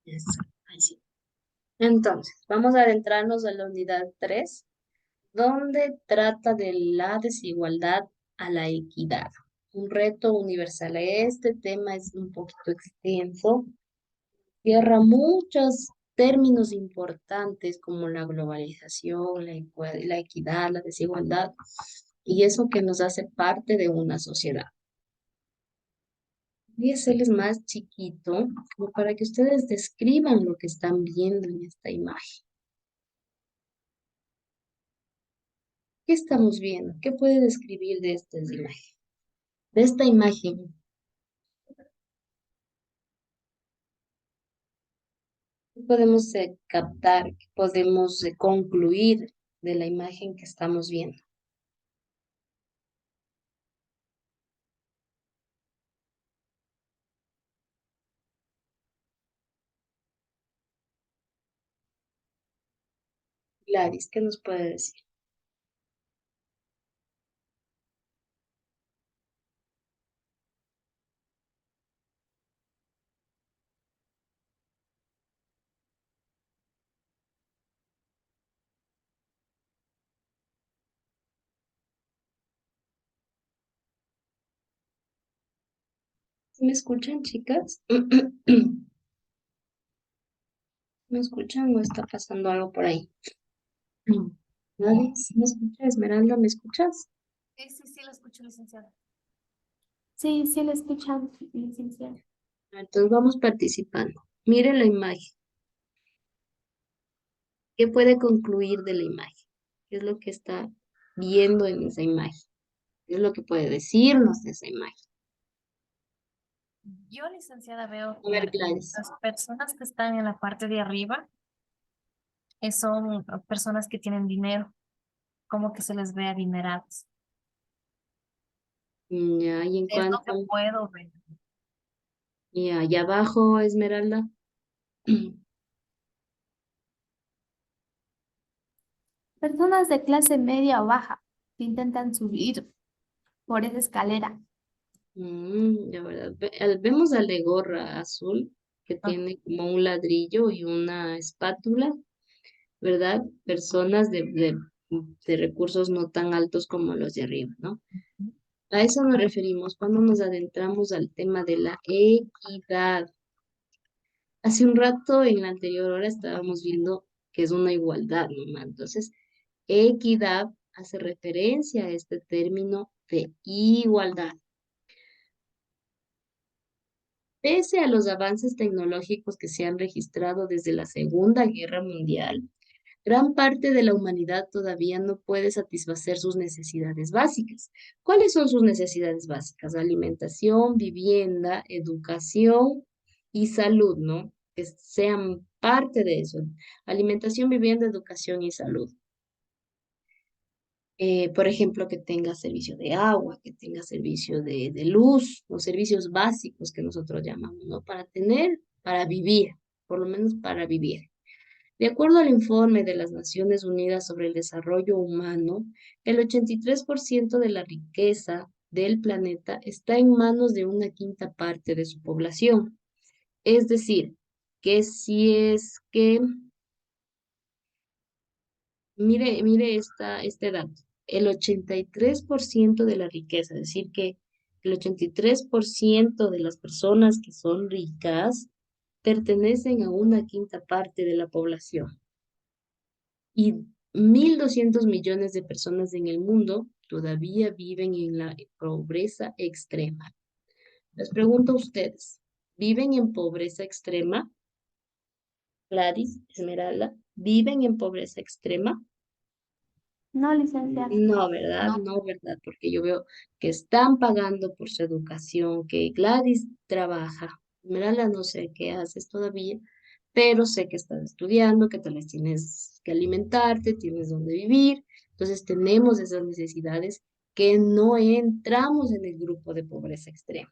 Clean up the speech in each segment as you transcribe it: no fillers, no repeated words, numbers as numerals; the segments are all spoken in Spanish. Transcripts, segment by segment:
Eso, ahí sí. Entonces, vamos a adentrarnos a la unidad 3, donde trata de la desigualdad a la equidad. Un reto universal. Este tema es un poquito extenso, cierra muchos términos importantes como la globalización, la equidad, la desigualdad, y eso que nos hace parte de una sociedad. Voy a hacerles más chiquito, como para que ustedes describan lo que están viendo en esta imagen. ¿Qué estamos viendo? ¿Qué puede describir de esta imagen? De esta imagen, ¿qué podemos captar? ¿Qué podemos concluir de la imagen que estamos viendo? Gladys, ¿qué nos puede decir? ¿Sí ¿Me escuchan, chicas? ¿Me escuchan o está pasando algo por ahí? Gladys, ¿me escucha? Esmeralda, ¿me escuchas? Sí, sí, sí, lo escucho, licenciada. Sí, sí, lo escuchamos, licenciada. Entonces vamos participando. Miren la imagen. ¿Qué puede concluir de la imagen? ¿Qué es lo que está viendo en esa imagen? ¿Qué es lo que puede decirnos de esa imagen? Yo, licenciada, veo A ver, que Gladys. las personas que están en la parte de arriba son personas que tienen dinero, como que se les ve adinerados. Ya, y en Es lo que cuanto, puedo ver. y allá abajo, Esmeralda. Personas de clase media o baja que intentan subir por esa escalera. Ya verdad. Vemos al de gorra azul que Ah, tiene como un ladrillo y una espátula, ¿verdad? Personas de recursos no tan altos como los de arriba, ¿no? A eso nos referimos cuando nos adentramos al tema de la equidad. Hace un rato, en la anterior hora, estábamos viendo que es una igualdad, ¿no? Entonces, equidad hace referencia a este término de igualdad. Pese a los avances tecnológicos que se han registrado desde la Segunda Guerra Mundial, gran parte de la humanidad todavía no puede satisfacer sus necesidades básicas. ¿Cuáles son sus necesidades básicas? Alimentación, vivienda, educación y salud, ¿no? Que sean parte de eso. Alimentación, vivienda, educación y salud. Por ejemplo, que tenga servicio de agua, que tenga servicio de luz, los servicios básicos que nosotros llamamos, ¿no? Para tener, para vivir, por lo menos para vivir. De acuerdo al informe de las Naciones Unidas sobre el Desarrollo Humano, el 83% de la riqueza del planeta está en manos de una quinta parte de su población. Es decir, que si es que, mire este dato, el 83% de la riqueza, es decir, que el 83% de las personas que son ricas pertenecen a una quinta parte de la población. Y 1.200 millones de personas en el mundo todavía viven en la pobreza extrema. Les pregunto a ustedes, ¿viven en pobreza extrema? Gladys, Esmeralda, ¿viven en pobreza extrema? No, licenciada. No, ¿verdad? no, No, ¿verdad? Porque yo veo que están pagando por su educación, que Gladys trabaja. Esmeralda, no sé qué haces todavía, pero sé que estás estudiando, que tal vez tienes que alimentarte, tienes donde vivir. Entonces tenemos esas necesidades que no entramos en el grupo de pobreza extrema.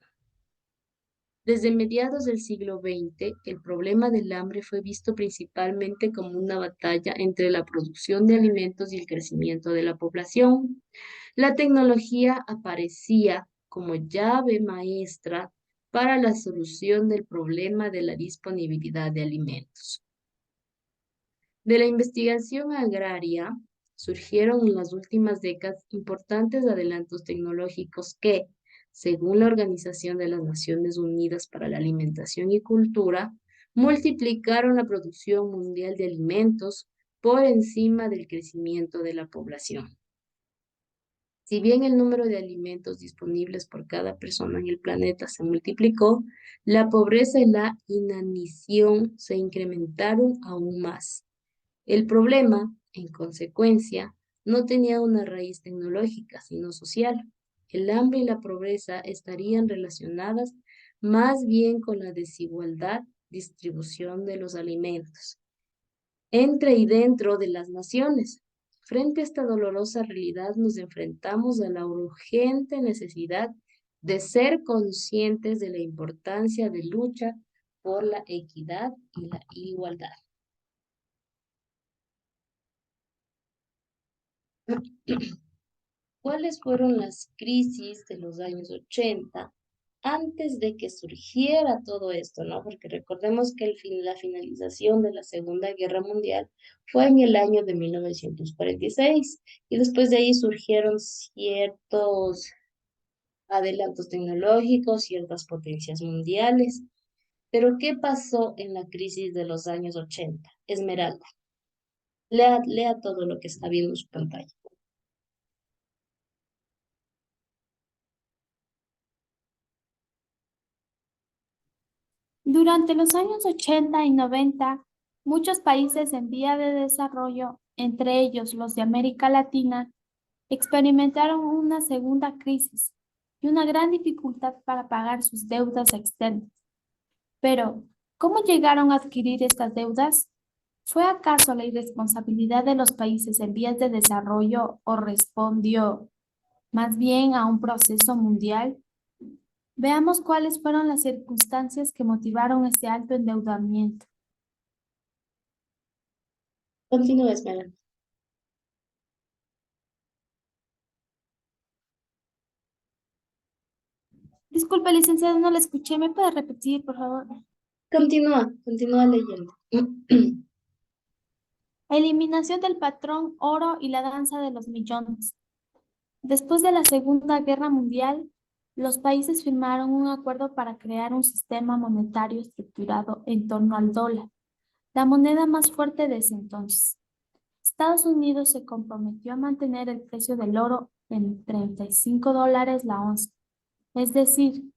Desde mediados del siglo XX, el problema del hambre fue visto principalmente como una batalla entre la producción de alimentos y el crecimiento de la población. La tecnología aparecía como llave maestra para la solución del problema de la disponibilidad de alimentos. De la investigación agraria surgieron en las últimas décadas importantes adelantos tecnológicos que, según la Organización de las Naciones Unidas para la Alimentación y Cultura, multiplicaron la producción mundial de alimentos por encima del crecimiento de la población. Si bien el número de alimentos disponibles por cada persona en el planeta se multiplicó, la pobreza y la inanición se incrementaron aún más. El problema, en consecuencia, no tenía una raíz tecnológica, sino social. El hambre y la pobreza estarían relacionadas más bien con la desigualdad distribución de los alimentos entre y dentro de las naciones. Frente a esta dolorosa realidad nos enfrentamos a la urgente necesidad de ser conscientes de la importancia de lucha por la equidad y la igualdad. ¿Cuáles fueron las crisis de los años 80 antes de que surgiera todo esto, ¿no? Porque recordemos que la finalización de la Segunda Guerra Mundial fue en el año de 1946 y después de ahí surgieron ciertos adelantos tecnológicos, ciertas potencias mundiales. Pero ¿qué pasó en la crisis de los años 80? Esmeralda, lea todo lo que está viendo en su pantalla. Durante los años 80 y 90, muchos países en vía de desarrollo, entre ellos los de América Latina, experimentaron una segunda crisis y una gran dificultad para pagar sus deudas externas. Pero, ¿cómo llegaron a adquirir estas deudas? ¿Fue acaso la irresponsabilidad de los países en vías de desarrollo o respondió más bien a un proceso mundial? Veamos cuáles fueron las circunstancias que motivaron este alto endeudamiento. Continúa, Esmeralda. Disculpe, licenciado, no la escuché. ¿Me puede repetir, por favor? Continúa leyendo. Eliminación del patrón oro y la danza de los millones. Después de la Segunda Guerra Mundial, los países firmaron un acuerdo para crear un sistema monetario estructurado en torno al dólar, la moneda más fuerte de ese entonces. Estados Unidos se comprometió a mantener el precio del oro en $35 la onza. Es decir,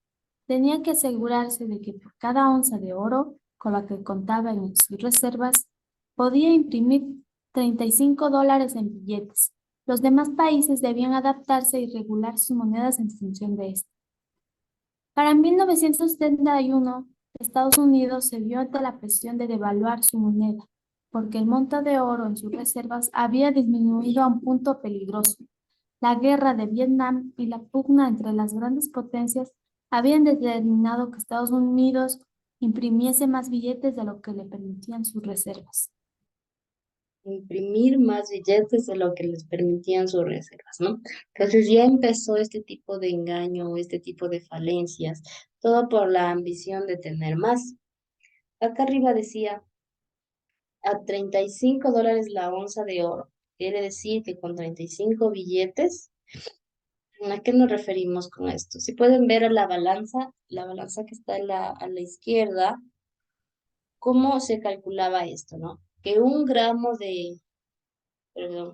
tenía que asegurarse de que por cada onza de oro con la que contaba en sus reservas, podía imprimir $35 en billetes. Los demás países debían adaptarse y regular sus monedas en función de esto. Para 1971, Estados Unidos se vio ante la presión de devaluar su moneda, porque el monto de oro en sus reservas había disminuido a un punto peligroso. La guerra de Vietnam y la pugna entre las grandes potencias habían determinado que Estados Unidos imprimiese más billetes de lo que le permitían sus reservas. Imprimir más billetes de lo que les permitían sus reservas, ¿no? Entonces ya empezó este tipo de engaño, este tipo de falencias, todo por la ambición de tener más. Acá arriba decía, a $35 la onza de oro. Quiere decir que con 35 billetes, ¿a qué nos referimos con esto? Si pueden ver a la balanza que está a la izquierda, ¿cómo se calculaba esto, no? Que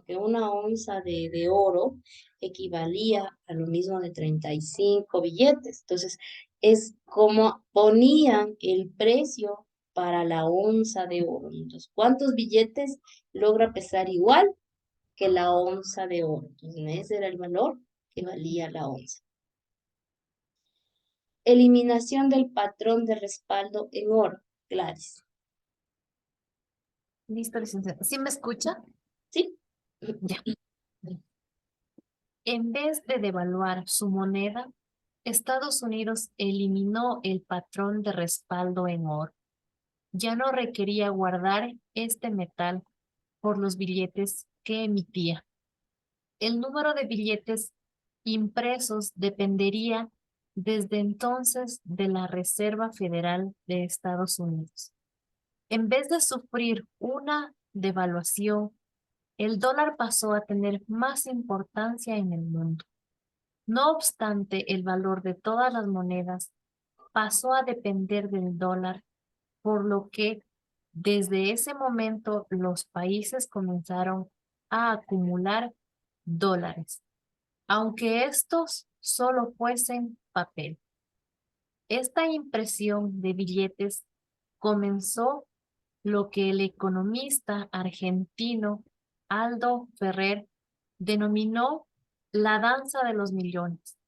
que una onza de oro equivalía a lo mismo de 35 billetes. Entonces, es como ponían el precio para la onza de oro. Entonces, ¿cuántos billetes logra pesar igual que la onza de oro? Entonces, ese era el valor que valía la onza. Eliminación del patrón de respaldo en oro. Gladys. Listo, licenciada. ¿Sí me escucha? ¿Sí? Ya. En vez de devaluar su moneda, Estados Unidos eliminó el patrón de respaldo en oro. Ya no requería guardar este metal por los billetes que emitía. El número de billetes impresos dependería desde entonces de la Reserva Federal de Estados Unidos. En vez de sufrir una devaluación, el dólar pasó a tener más importancia en el mundo. No obstante, el valor de todas las monedas pasó a depender del dólar, por lo que desde ese momento los países comenzaron a acumular dólares, aunque estos solo fuesen papel. Esta impresión de billetes comenzó lo que el economista argentino Aldo Ferrer denominó la danza de los millones.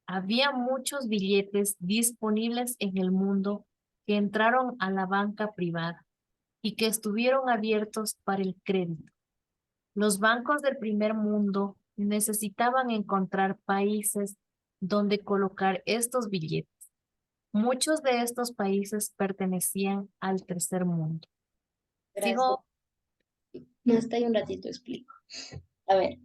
Había muchos billetes disponibles en el mundo que entraron a la banca privada y que estuvieron abiertos para el crédito. Los bancos del primer mundo necesitaban encontrar países donde colocar estos billetes. Muchos de estos países pertenecían al tercer mundo. Gracias. Sigo. No, hasta ahí un ratito explico. A ver,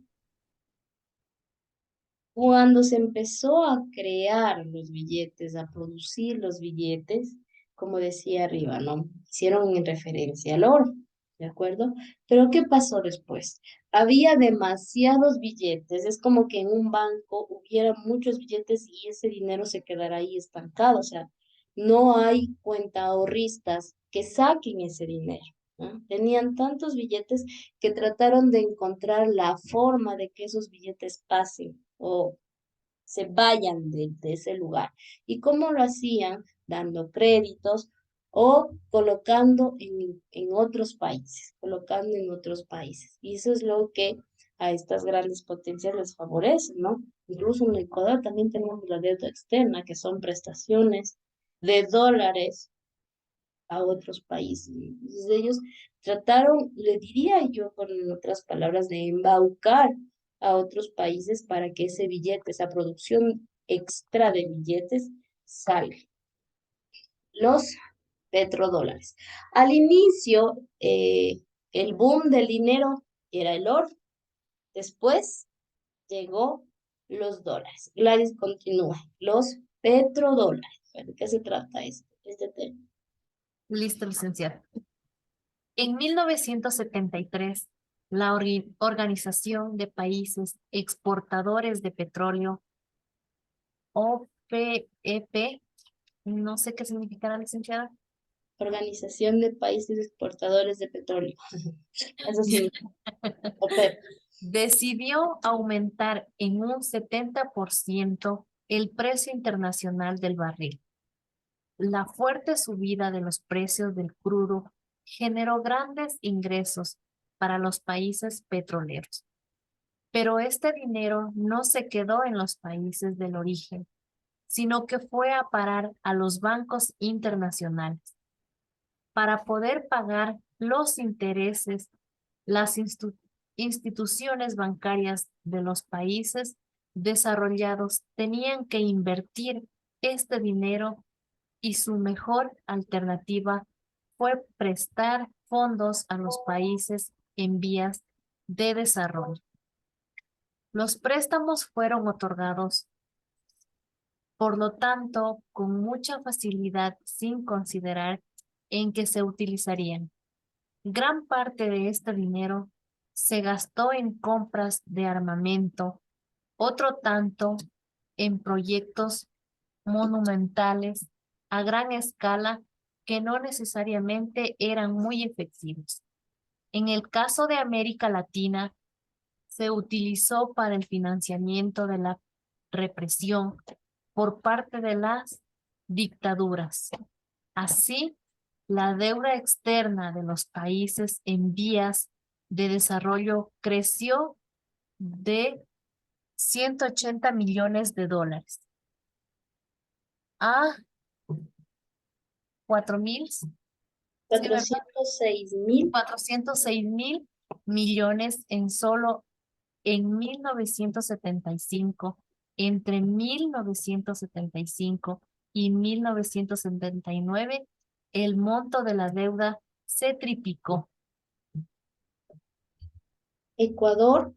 cuando se empezó a crear los billetes, a producir los billetes, como decía arriba, ¿no? Hicieron en referencia al oro, ¿de acuerdo? Pero ¿qué pasó después? Había demasiados billetes, es como que en un banco hubiera muchos billetes y ese dinero se quedará ahí estancado, o sea, no hay cuentaahorristas que saquen ese dinero, ¿no? Tenían tantos billetes que trataron de encontrar la forma de que esos billetes pasen o se vayan de ese lugar. ¿Y cómo lo hacían? Dando créditos o colocando en otros países, colocando en otros países. Y eso es lo que a estas grandes potencias les favorece, ¿no? Incluso en Ecuador también tenemos la deuda externa, que son prestaciones de dólares a otros países. Entonces ellos trataron, le diría yo con otras palabras, de embaucar a otros países para que ese billete, esa producción extra de billetes salga. Los petrodólares. Al inicio, el boom del dinero era el oro. Después llegó los dólares. Gladys continúa. Los petrodólares. ¿De qué se trata este tema? Listo, licenciado. En 1973, la Organización de Países Exportadores de Petróleo, OPEP, no sé qué significará, licenciada. Organización de Países Exportadores de Petróleo. Eso significa OPEP. Decidió aumentar en un 70% el precio internacional del barril. La fuerte subida de los precios del crudo generó grandes ingresos para los países petroleros. Pero este dinero no se quedó en los países del origen, sino que fue a parar a los bancos internacionales. Para poder pagar los intereses, las instituciones bancarias de los países desarrollados tenían que invertir este dinero y su mejor alternativa fue prestar fondos a los países en vías de desarrollo. Los préstamos fueron otorgados, por lo tanto, con mucha facilidad sin considerar en qué se utilizarían. Gran parte de este dinero se gastó en compras de armamento, otro tanto en proyectos monumentales a gran escala que no necesariamente eran muy efectivos. En el caso de América Latina, se utilizó para el financiamiento de la represión por parte de las dictaduras. Así, la deuda externa de los países en vías de desarrollo creció de 180 millones de dólares a 4.000, sí, ¿verdad? 406.000. 406 mil millones en 1975. Entre 1975 y 1979, el monto de la deuda se triplicó. Ecuador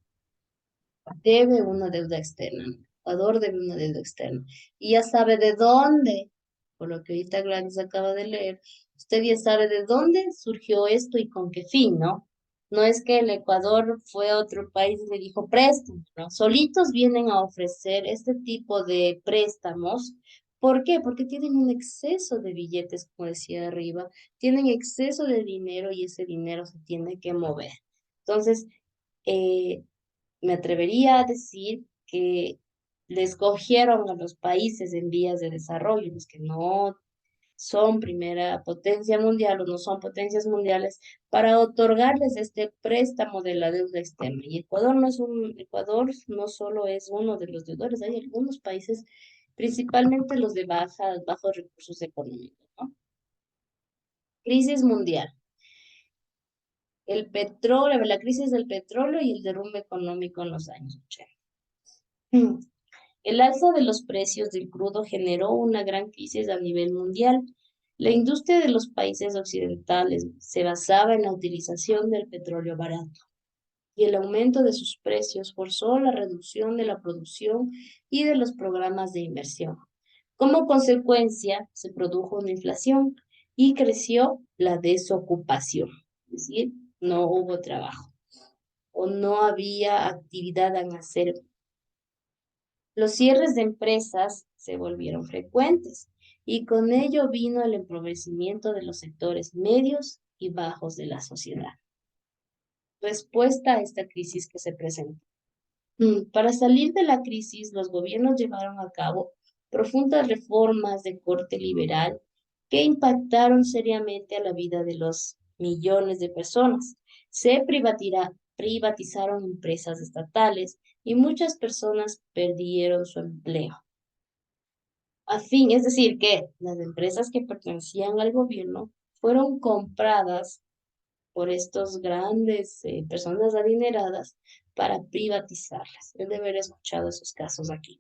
debe una deuda externa. Ecuador debe una deuda externa. Y ya sabe de dónde, por lo que ahorita Gladys acaba de leer, usted ya sabe de dónde surgió esto y con qué fin, ¿no? No es que el Ecuador fue a otro país y le dijo préstamo, ¿no? Solitos vienen a ofrecer este tipo de préstamos. ¿Por qué? Porque tienen un exceso de billetes, como decía arriba, tienen exceso de dinero y ese dinero se tiene que mover. Entonces, eh, me atrevería a decir que le escogieron a los países en vías de desarrollo, los que no son primera potencia mundial o no son potencias mundiales, para otorgarles este préstamo de la deuda externa. Y Ecuador no solo es uno de los deudores, hay algunos países, principalmente los de bajos recursos económicos, ¿no? Crisis mundial. El petróleo, la crisis del petróleo y el derrumbe económico en los años 80. El alza de los precios del crudo generó una gran crisis a nivel mundial. La industria de los países occidentales se basaba en la utilización del petróleo barato y el aumento de sus precios forzó la reducción de la producción y de los programas de inversión. Como consecuencia, se produjo una inflación y creció la desocupación, es decir, no hubo trabajo o no había actividad en hacer. Los cierres de empresas se volvieron frecuentes y con ello vino el empobrecimiento de los sectores medios y bajos de la sociedad. Respuesta a esta crisis que se presentó. Para salir de la crisis, los gobiernos llevaron a cabo profundas reformas de corte liberal que impactaron seriamente a la vida de los millones de personas. Privatizaron empresas estatales y muchas personas perdieron su empleo. Es decir, que las empresas que pertenecían al gobierno fueron compradas por estos grandes personas adineradas para privatizarlas. Yo de haber escuchado esos casos aquí.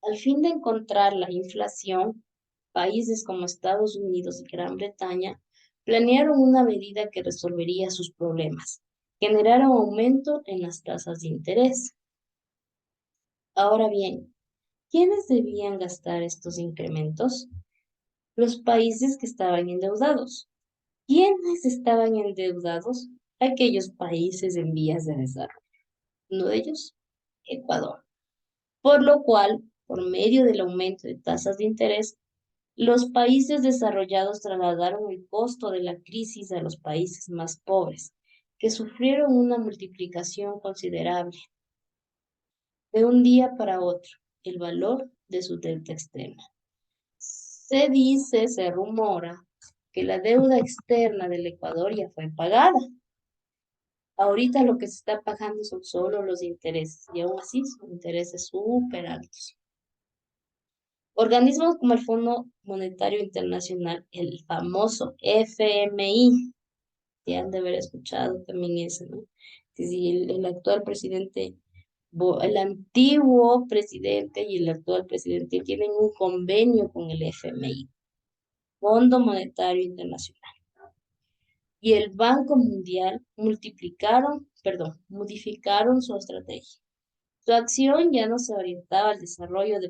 Al fin de encontrar la inflación, países como Estados Unidos y Gran Bretaña planearon una medida que resolvería sus problemas. Generaron aumento en las tasas de interés. Ahora bien, ¿quiénes debían gastar estos incrementos? Los países que estaban endeudados. ¿Quiénes estaban endeudados? Aquellos países en vías de desarrollo. Uno de ellos, Ecuador. Por lo cual, por medio del aumento de tasas de interés, los países desarrollados trasladaron el costo de la crisis a los países más pobres, que sufrieron una multiplicación considerable. De un día para otro, el valor de su deuda externa. Se rumora que la deuda externa del Ecuador ya fue pagada. Ahorita lo que se está pagando son solo los intereses y aún así son intereses súper altos. Organismos como el Fondo Monetario Internacional, el famoso FMI, que han de haber escuchado también ese, ¿no? Sí, el actual presidente, el antiguo presidente y el actual presidente tienen un convenio con el FMI, Fondo Monetario Internacional. Y el Banco Mundial modificaron su estrategia. Su acción ya no se orientaba al desarrollo de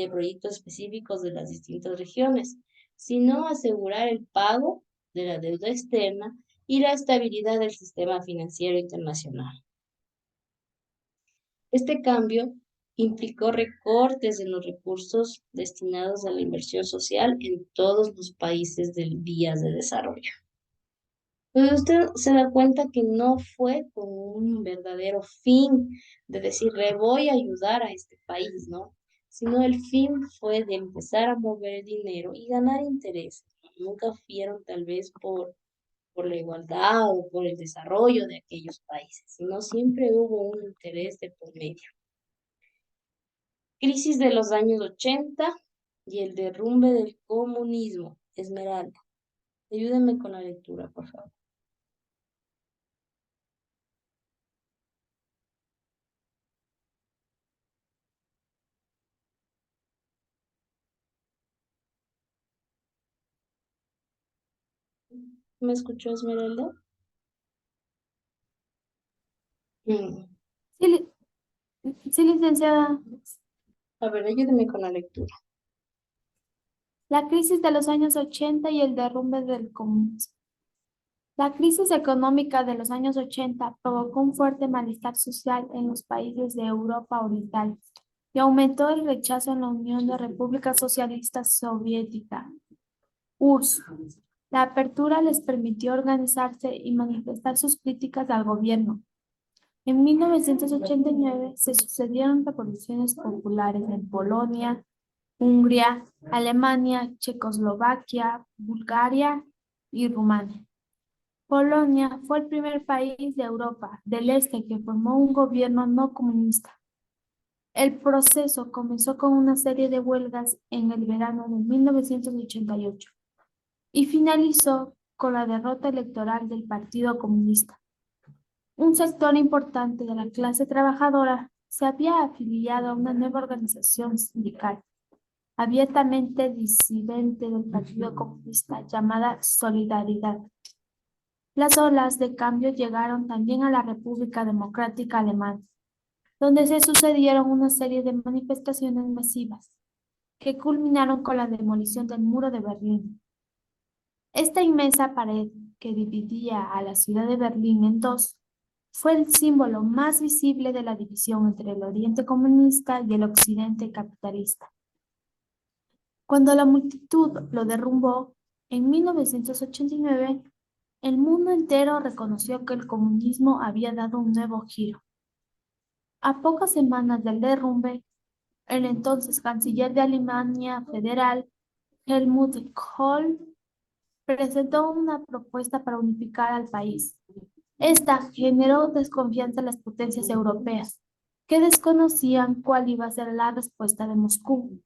proyectos específicos de las distintas regiones, sino a asegurar el pago de la deuda externa y la estabilidad del sistema financiero internacional. Este cambio implicó recortes en los recursos destinados a la inversión social en todos los países de vías de desarrollo. Entonces usted se da cuenta que no fue con un verdadero fin de decir, le voy a ayudar a este país, ¿no? Sino el fin fue de empezar a mover dinero y ganar interés. Nunca fueron tal vez por la igualdad o por el desarrollo de aquellos países, sino siempre hubo un interés de por medio. Crisis de los años 80 y el derrumbe del comunismo. Esmeralda, ayúdenme con la lectura, por favor. ¿Me escuchó, Esmeralda? Mm, Sí, Sí, licenciada. A ver, ayúdeme con la lectura. La crisis de los años 80 y el derrumbe del comunismo. La crisis económica de los años 80 provocó un fuerte malestar social en los países de Europa Oriental y aumentó el rechazo en la Unión de Repúblicas Socialistas Soviética, URSS. La apertura les permitió organizarse y manifestar sus críticas al gobierno. En 1989 se sucedieron revoluciones populares en Polonia, Hungría, Alemania, Checoslovaquia, Bulgaria y Rumania. Polonia fue el primer país de Europa del Este que formó un gobierno no comunista. El proceso comenzó con una serie de huelgas en el verano de 1988 y finalizó con la derrota electoral del Partido Comunista. Un sector importante de la clase trabajadora se había afiliado a una nueva organización sindical abiertamente disidente del Partido Comunista llamada Solidaridad. Las olas de cambio llegaron también a la República Democrática Alemana, donde se sucedieron una serie de manifestaciones masivas que culminaron con la demolición del muro de Berlín. Esta inmensa pared que dividía a la ciudad de Berlín en dos fue el símbolo más visible de la división entre el Oriente comunista y el Occidente capitalista. Cuando la multitud lo derrumbó en 1989, el mundo entero reconoció que el comunismo había dado un nuevo giro. A pocas semanas del derrumbe, el entonces canciller de Alemania Federal, Helmut Kohl, presentó una propuesta para unificar al país. Esta generó desconfianza en las potencias europeas, que desconocían cuál iba a ser la respuesta de Moscú.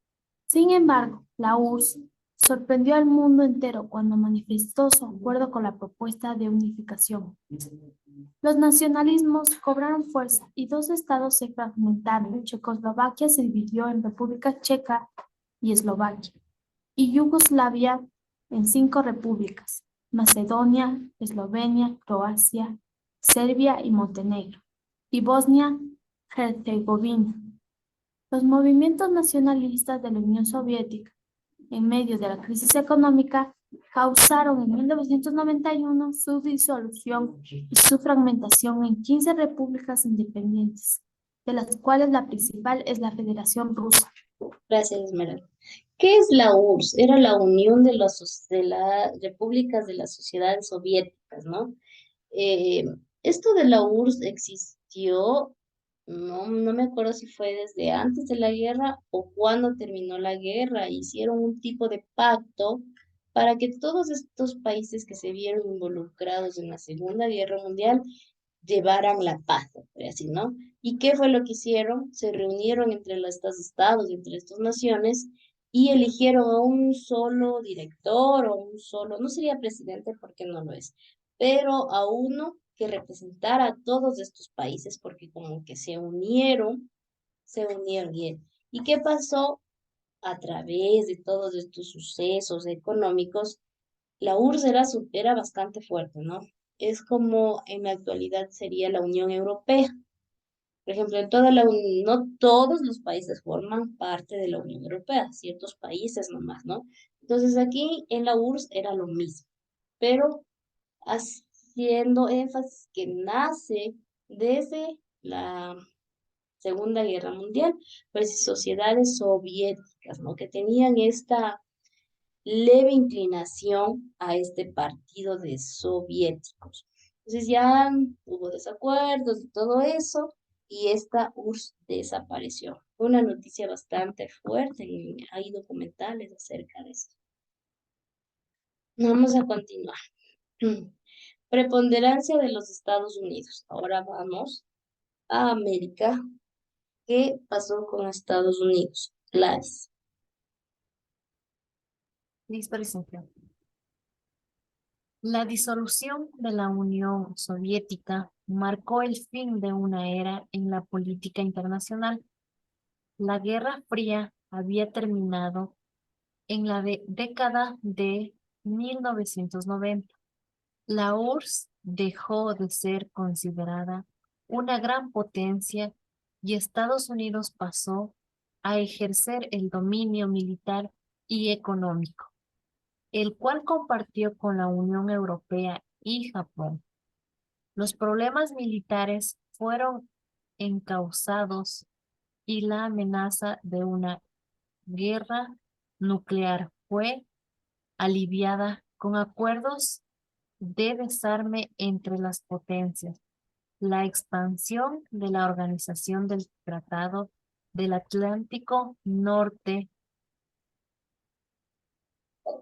Sin embargo, la URSS sorprendió al mundo entero cuando manifestó su acuerdo con la propuesta de unificación. Los nacionalismos cobraron fuerza y dos estados se fragmentaron. Checoslovaquia se dividió en República Checa y Eslovaquia, y Yugoslavia en 5 repúblicas: Macedonia, Eslovenia, Croacia, Serbia y Montenegro, y Bosnia-Herzegovina. Los movimientos nacionalistas de la Unión Soviética, en medio de la crisis económica, causaron en 1991 su disolución y su fragmentación en 15 repúblicas independientes, de las cuales la principal es la Federación Rusa. Gracias, Esmeralda. ¿Qué es la URSS? Era la Unión de de las Repúblicas de las Sociedades Soviéticas, ¿no? Eh, Esto de la URSS existió, no me acuerdo si fue desde antes de la guerra o cuando terminó la guerra. Hicieron un tipo de pacto para que todos estos países que se vieron involucrados en la Segunda Guerra Mundial llevaran la paz, así, ¿no? ¿Y qué fue lo que hicieron? Se reunieron entre estos estados, entre estas naciones, y eligieron a un solo director o un solo, no sería presidente porque no lo es, pero a uno que representara a todos estos países porque como que se unieron bien. ¿Y qué pasó? A través de todos estos sucesos económicos, la URSS era bastante fuerte, ¿no? Es como en la actualidad sería la Unión Europea. Por ejemplo, no todos los países forman parte de la Unión Europea, ciertos países nomás, ¿no? Entonces aquí en la URSS era lo mismo, pero haciendo énfasis que nace desde la Segunda Guerra Mundial, pues sociedades soviéticas, ¿no? Que tenían esta leve inclinación a este partido de soviéticos. Entonces ya hubo desacuerdos y todo eso, y esta URSS desapareció. Fue una noticia bastante fuerte y hay documentales acerca de esto. Vamos a continuar. Preponderancia de los Estados Unidos. Ahora vamos a América. ¿Qué pasó con Estados Unidos? Gladys. Licencia. La disolución de la Unión Soviética marcó el fin de una era en la política internacional. La Guerra Fría había terminado en la década de 1990. La URSS dejó de ser considerada una gran potencia y Estados Unidos pasó a ejercer el dominio militar y económico, el cual compartió con la Unión Europea y Japón. Los problemas militares fueron encausados y la amenaza de una guerra nuclear fue aliviada con acuerdos de desarme entre las potencias, la expansión de la Organización del Tratado del Atlántico Norte,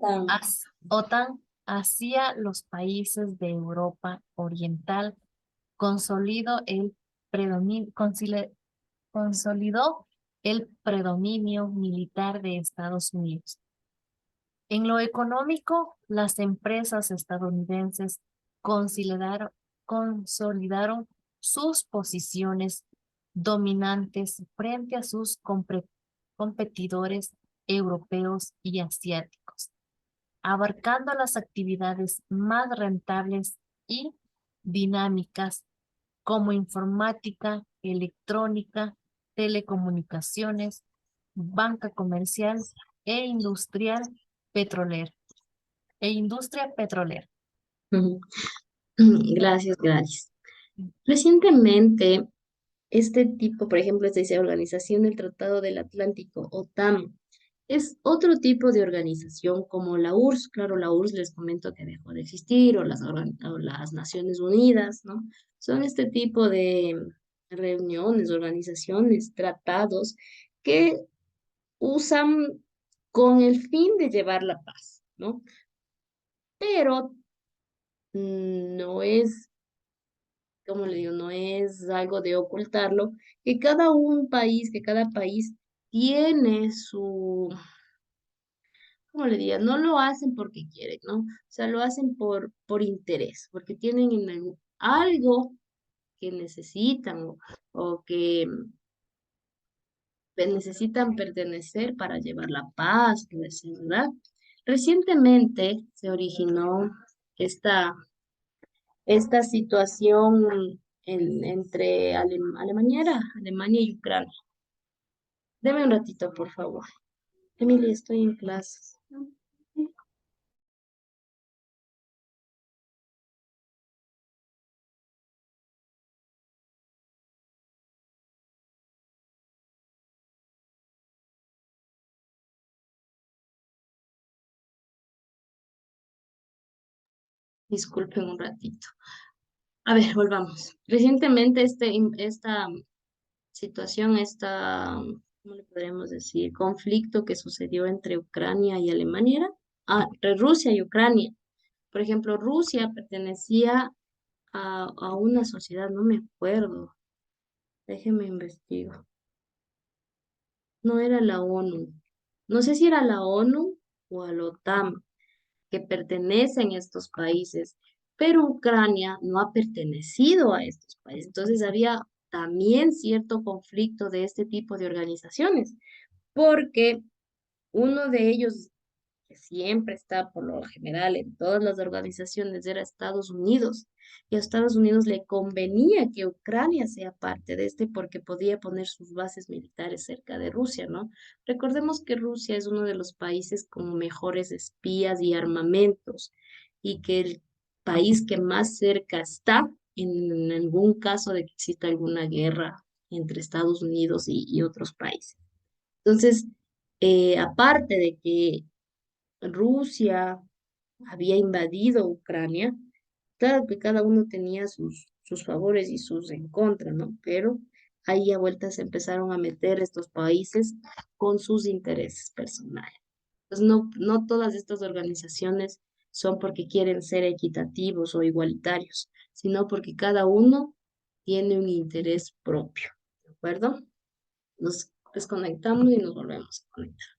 Tan. OTAN, hacia los países de Europa Oriental, consolidó consolidó el predominio militar de Estados Unidos. En lo económico, las empresas estadounidenses consolidaron sus posiciones dominantes frente a sus competidores europeos y asiáticos, abarcando las actividades más rentables y dinámicas como informática, electrónica, telecomunicaciones, banca comercial e industrial petrolera. Industria petrolera. Ujú. Gracias, gracias. Recientemente, este tipo, por ejemplo, esta dice Organización del Tratado del Atlántico, OTAN, es otro tipo de organización como la URSS. Claro, la URSS les comento que dejó de existir, o las Naciones Unidas, ¿no? Son este tipo de reuniones, organizaciones, tratados que usan con el fin de llevar la paz, ¿no? Pero no es, como le digo, no es algo de ocultarlo, que que cada país tiene su, ¿cómo le diría? No lo hacen porque quieren, ¿no? O sea, lo hacen por interés, porque tienen algo que necesitan o que necesitan pertenecer para llevar la paz, todo eso, ¿verdad? Recientemente se originó esta, esta situación entre Alemania y Ucrania. Deme un ratito, por favor. Emily, estoy en clases. Disculpen un ratito. A ver, volvamos. Recientemente esta situación, ¿cómo le podríamos decir? Conflicto que sucedió entre Ucrania y Alemania, entre Rusia y Ucrania. Por ejemplo, Rusia pertenecía a una sociedad, no me acuerdo, déjeme investigo. No era la ONU. No sé si era la ONU o a la OTAN, que pertenecen a estos países, pero Ucrania no ha pertenecido a estos países. Entonces había también cierto conflicto de este tipo de organizaciones, porque uno de ellos, que siempre está por lo general en todas las organizaciones, era Estados Unidos. Y a Estados Unidos le convenía que Ucrania sea parte de este porque podía poner sus bases militares cerca de Rusia, ¿no? Recordemos que Rusia es uno de los países con mejores espías y armamentos y que el país que más cerca está en algún caso de que exista alguna guerra entre Estados Unidos y otros países. Entonces, aparte de que Rusia había invadido Ucrania, claro que cada uno tenía sus favores y sus en contra, ¿no? Pero ahí a vueltas se empezaron a meter estos países con sus intereses personales. Entonces, no todas estas organizaciones son porque quieren ser equitativos o igualitarios, sino porque cada uno tiene un interés propio, ¿de acuerdo? Nos desconectamos y nos volvemos a conectar.